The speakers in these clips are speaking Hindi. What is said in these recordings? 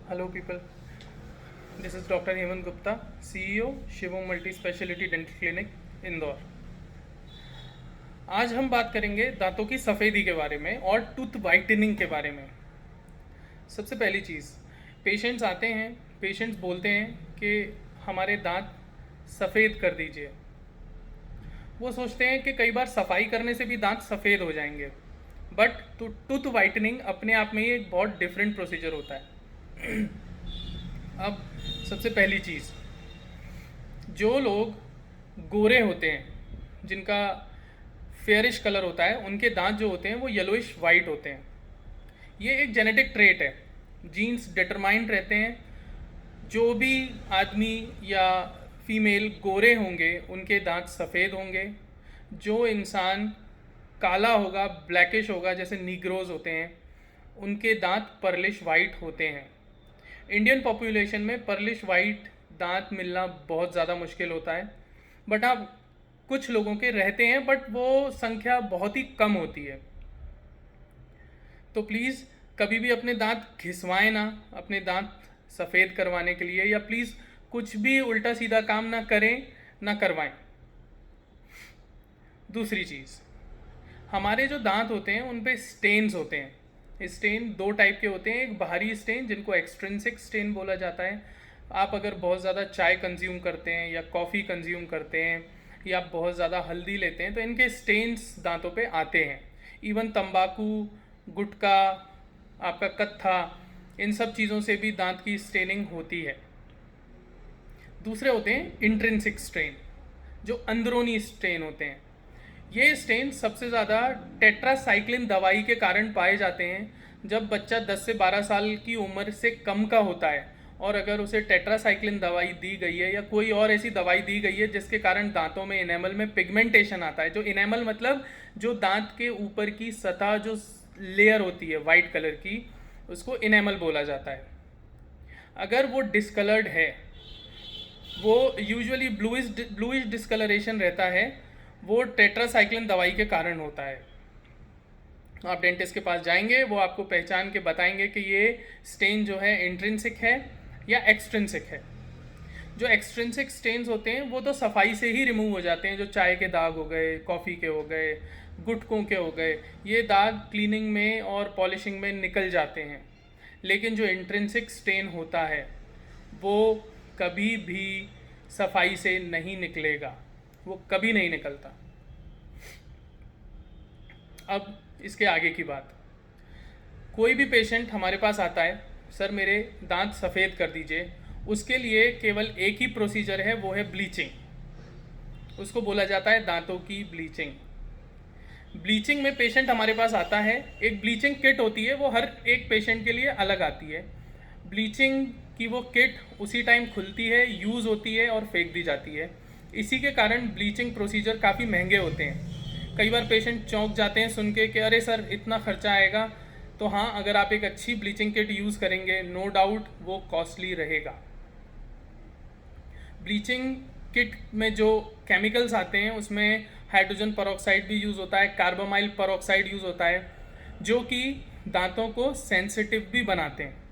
Hello people, this is Dr. Hemant Gupta, CEO Shivam multi speciality dental clinic Indore. आज हम बात करेंगे दांतों की सफ़ेदी के बारे में और टूथ वाइटनिंग के बारे में। सबसे पहली चीज़, पेशेंट्स आते हैं, पेशेंट्स बोलते हैं कि हमारे दांत सफ़ेद कर दीजिए। वो सोचते हैं कि कई बार सफाई करने से भी दांत सफ़ेद हो जाएंगे, बट तो टूथ वाइटनिंग अपने आप में ही एक बहुत डिफरेंट प्रोसीजर होता है। अब सबसे पहली चीज़, जो लोग गोरे होते हैं, जिनका फेयरिश कलर होता है, उनके दांत जो होते हैं वो येलोइश वाइट होते हैं। ये एक जेनेटिक ट्रेट है, जीन्स डिटरमाइंड रहते हैं। जो भी आदमी या फीमेल गोरे होंगे उनके दांत सफ़ेद होंगे। जो इंसान काला होगा, ब्लैकिश होगा, जैसे नीग्रोज होते हैं, उनके दांत पर्लिश वाइट होते हैं। इंडियन पॉपुलेशन में पर्लिश वाइट दांत मिलना बहुत ज़्यादा मुश्किल होता है, बट हाँ कुछ लोगों के रहते हैं, बट वो संख्या बहुत ही कम होती है। तो प्लीज़ कभी भी अपने दांत घिसवाएं ना अपने दांत सफ़ेद करवाने के लिए, या प्लीज़ कुछ भी उल्टा सीधा काम ना करें, ना करवाएं। दूसरी चीज़, हमारे जो दांत होते हैं उन पे स्टेन्स होते हैं। स्टेन दो टाइप के होते हैं, एक बाहरी स्टेन जिनको एक्सट्रिंसिक स्टेन बोला जाता है। आप अगर बहुत ज़्यादा चाय कंज्यूम करते हैं या कॉफ़ी कंज्यूम करते हैं या आप बहुत ज़्यादा हल्दी लेते हैं तो इनके स्टेन्स दांतों पे आते हैं। इवन तंबाकू, गुटखा, आपका कत्था, इन सब चीज़ों से भी दांत की स्टेनिंग होती है। दूसरे होते हैं इंट्रिंसिक स्ट्रेन, जो अंदरूनी स्टेन होते हैं। ये स्टेन सबसे ज़्यादा टेट्रासाइक्लिन दवाई के कारण पाए जाते हैं। जब बच्चा 10 से 12 साल की उम्र से कम का होता है और अगर उसे टेट्रासाइक्लिन दवाई दी गई है या कोई और ऐसी दवाई दी गई है जिसके कारण दांतों में इनेमल में पिगमेंटेशन आता है। जो इनेमल मतलब जो दांत के ऊपर की सतह, जो लेयर होती है वाइट कलर की, उसको इनेमल बोला जाता है। अगर वो डिस्कलर्ड है, वो यूजुअली ब्लूइश डिस्कलरेशन रहता है, वो टेट्रासाइक्लिन दवाई के कारण होता है। आप डेंटिस्ट के पास जाएंगे, वो आपको पहचान के बताएंगे कि ये स्टेन जो है इंट्रिंसिक है या एक्सट्रिंसिक है। जो एक्सट्रिंसिक स्टेन्स होते हैं वो तो सफाई से ही रिमूव हो जाते हैं। जो चाय के दाग हो गए, कॉफ़ी के हो गए, गुटकों के हो गए, ये दाग क्लीनिंग में और पॉलिशिंग में निकल जाते हैं। लेकिन जो इंट्रिंसिक स्टेन होता है वो कभी भी सफाई से नहीं निकलेगा, वो कभी नहीं निकलता। अब इसके आगे की बात, कोई भी पेशेंट हमारे पास आता है, सर मेरे दांत सफ़ेद कर दीजिए, उसके लिए केवल एक ही प्रोसीजर है, वो है ब्लीचिंग। उसको बोला जाता है दांतों की ब्लीचिंग। ब्लीचिंग में पेशेंट हमारे पास आता है, एक ब्लीचिंग किट होती है, वो हर एक पेशेंट के लिए अलग आती है। ब्लीचिंग की वो किट उसी टाइम खुलती है, यूज़ होती है और फेंक दी जाती है। इसी के कारण ब्लीचिंग प्रोसीजर काफ़ी महंगे होते हैं। कई बार पेशेंट चौंक जाते हैं सुन के कि अरे सर इतना खर्चा आएगा। तो हाँ, अगर आप एक अच्छी ब्लीचिंग किट यूज़ करेंगे, नो डाउट वो कॉस्टली रहेगा। ब्लीचिंग किट में जो केमिकल्स आते हैं उसमें हाइड्रोजन परऑक्साइड भी यूज़ होता है, कार्बामाइल परऑक्साइड यूज़ होता है, जो कि दांतों को सेंसिटिव भी बनाते हैं।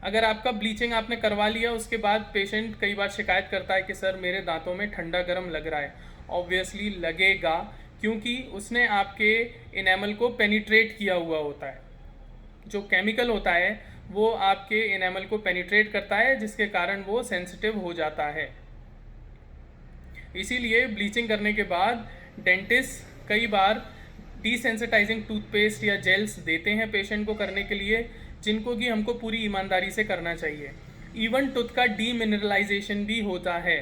अगर आपका ब्लीचिंग आपने करवा लिया, उसके बाद पेशेंट कई बार शिकायत करता है कि सर मेरे दांतों में ठंडा गर्म लग रहा है। ऑब्वियसली लगेगा, क्योंकि उसने आपके इनेमल को पेनिट्रेट किया हुआ होता है। जो केमिकल होता है वो आपके इनेमल को पेनिट्रेट करता है, जिसके कारण वो सेंसिटिव हो जाता है। इसीलिए ब्लीचिंग करने के बाद डेंटिस्ट कई बार डिसेंसिटाइजिंग टूथपेस्ट या जेल्स देते हैं पेशेंट को करने के लिए, जिनको कि हमको पूरी ईमानदारी से करना चाहिए। इवन टूथ का डीमिनरलाइजेशन भी होता है,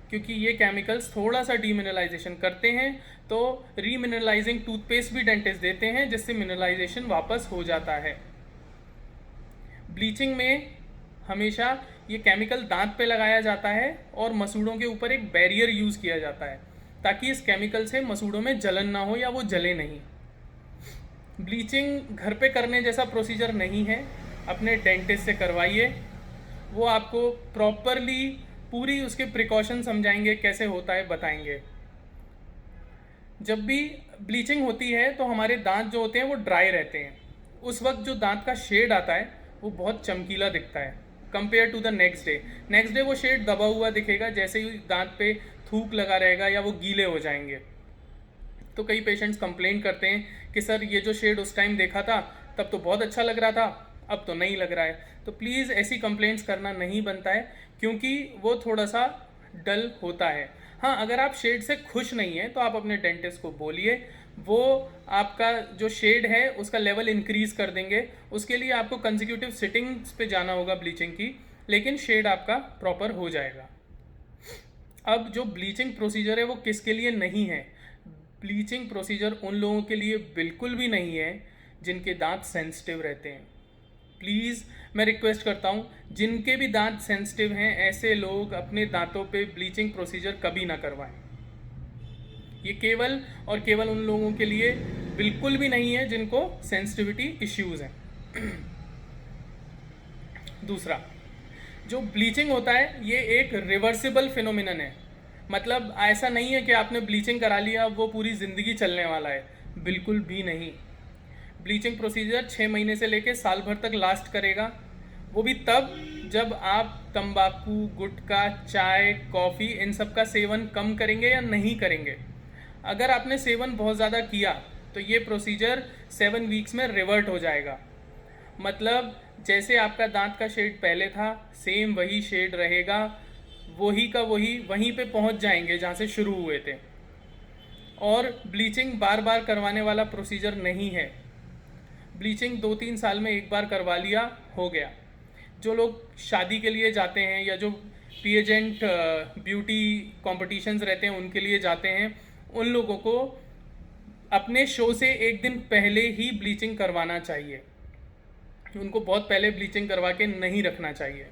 क्योंकि ये केमिकल्स थोड़ा सा डीमिनरलाइजेशन करते हैं। तो रीमिनरलाइजिंग टूथपेस्ट भी डेंटिस्ट देते हैं, जिससे मिनरलाइजेशन वापस हो जाता है। ब्लीचिंग में हमेशा ये केमिकल दांत पे लगाया जाता है और मसूड़ों के ऊपर एक बैरियर यूज़ किया जाता है, ताकि इस केमिकल से मसूड़ों में जलन ना हो या वो जले नहीं। ब्लीचिंग घर पे करने जैसा प्रोसीजर नहीं है, अपने डेंटिस्ट से करवाइए। वो आपको प्रॉपरली पूरी उसके प्रिकॉशन समझाएंगे, कैसे होता है बताएंगे। जब भी ब्लीचिंग होती है तो हमारे दांत जो होते हैं वो ड्राई रहते हैं। उस वक्त जो दांत का शेड आता है वो बहुत चमकीला दिखता है compare to the next day. Next day वो शेड दबा हुआ दिखेगा, जैसे ही दांत पे थूक लगा रहेगा या वो गीले हो जाएंगे। तो कई पेशेंट्स कंप्लेंट करते हैं कि सर ये जो शेड उस टाइम देखा था तब तो बहुत अच्छा लग रहा था, अब तो नहीं लग रहा है। तो प्लीज़ ऐसी कंप्लेंट्स करना नहीं बनता है, क्योंकि वो थोड़ा सा डल होता है। हाँ, अगर आप शेड से खुश नहीं हैं तो आप अपने डेंटिस्ट को बोलिए, वो आपका जो शेड है उसका लेवल इंक्रीज़ कर देंगे। उसके लिए आपको कंसेक्यूटिव सिटिंग्स पे जाना होगा ब्लीचिंग की, लेकिन शेड आपका प्रॉपर हो जाएगा। अब जो ब्लीचिंग प्रोसीजर है वो किसके लिए नहीं है? ब्लीचिंग प्रोसीजर उन लोगों के लिए बिल्कुल भी नहीं है जिनके दांत सेंसिटिव रहते हैं। प्लीज़ मैं रिक्वेस्ट करता हूँ, जिनके भी दांत सेंसिटिव हैं ऐसे लोग अपने दांतों पे ब्लीचिंग प्रोसीजर कभी ना करवाएं। ये केवल और केवल उन लोगों के लिए बिल्कुल भी नहीं है जिनको सेंसिटिविटी इश्यूज़ हैं। दूसरा, जो ब्लीचिंग होता है ये एक रिवर्सिबल फिनोमिनन है। मतलब ऐसा नहीं है कि आपने ब्लीचिंग करा लिया अब वो पूरी ज़िंदगी चलने वाला है, बिल्कुल भी नहीं। ब्लीचिंग प्रोसीजर 6 महीने से लेकर साल भर तक लास्ट करेगा, वो भी तब जब आप तंबाकू, गुटखा, चाय, कॉफ़ी इन सब का सेवन कम करेंगे या नहीं करेंगे। अगर आपने सेवन बहुत ज़्यादा किया तो ये प्रोसीजर 7 वीक्स में रिवर्ट हो जाएगा। मतलब जैसे आपका दांत का शेड पहले था सेम वही शेड रहेगा, वही का वही वहीं पे पहुंच जाएंगे जहां से शुरू हुए थे। और ब्लीचिंग बार बार करवाने वाला प्रोसीजर नहीं है। ब्लीचिंग 2-3 साल में एक बार करवा लिया, हो गया। जो लोग शादी के लिए जाते हैं या जो पीजेंट ब्यूटी कॉम्पिटिशन्स रहते हैं उनके लिए जाते हैं, उन लोगों को अपने शो से एक दिन पहले ही ब्लीचिंग करवाना चाहिए। उनको बहुत पहले ब्लीचिंग करवा के नहीं रखना चाहिए।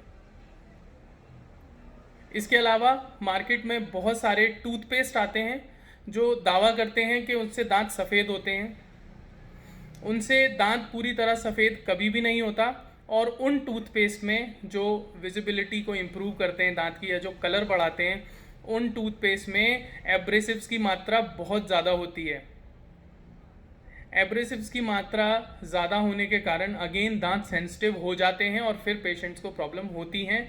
इसके अलावा मार्केट में बहुत सारे टूथपेस्ट आते हैं जो दावा करते हैं कि उनसे दांत सफ़ेद होते हैं। उनसे दांत पूरी तरह सफ़ेद कभी भी नहीं होता। और उन टूथपेस्ट में जो विजिबिलिटी को इम्प्रूव करते हैं दांत की या जो कलर बढ़ाते हैं, उन टूथपेस्ट में एब्रेसिव्स की मात्रा बहुत ज़्यादा होती है। एब्रेसिव्स की मात्रा ज़्यादा होने के कारण अगेन दांत सेंसिटिव हो जाते हैं और फिर पेशेंट्स को प्रॉब्लम होती हैं।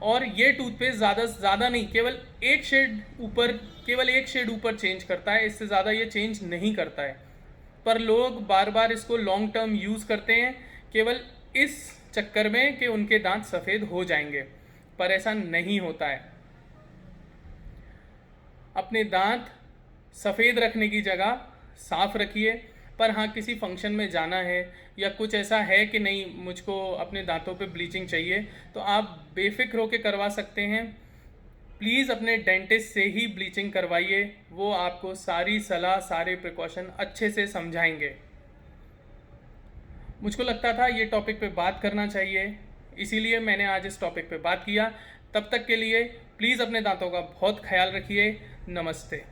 और ये टूथपेस्ट ज़्यादा नहीं, केवल एक शेड ऊपर चेंज करता है, इससे ज़्यादा ये चेंज नहीं करता है। पर लोग बार बार इसको लॉन्ग टर्म यूज़ करते हैं केवल इस चक्कर में कि उनके दांत सफ़ेद हो जाएंगे, पर ऐसा नहीं होता है। अपने दांत सफ़ेद रखने की जगह साफ़ रखिए। पर हाँ, किसी फंक्शन में जाना है या कुछ ऐसा है कि नहीं मुझको अपने दांतों पे ब्लीचिंग चाहिए, तो आप बेफिक्र होकर करवा सकते हैं। प्लीज़ अपने डेंटिस्ट से ही ब्लीचिंग करवाइए, वो आपको सारी सलाह, सारे प्रिकॉशन अच्छे से समझाएंगे। मुझको लगता था ये टॉपिक पे बात करना चाहिए, इसीलिए मैंने आज इस टॉपिक पे बात किया। तब तक के लिए प्लीज़ अपने दांतों का बहुत ख्याल रखिए। नमस्ते।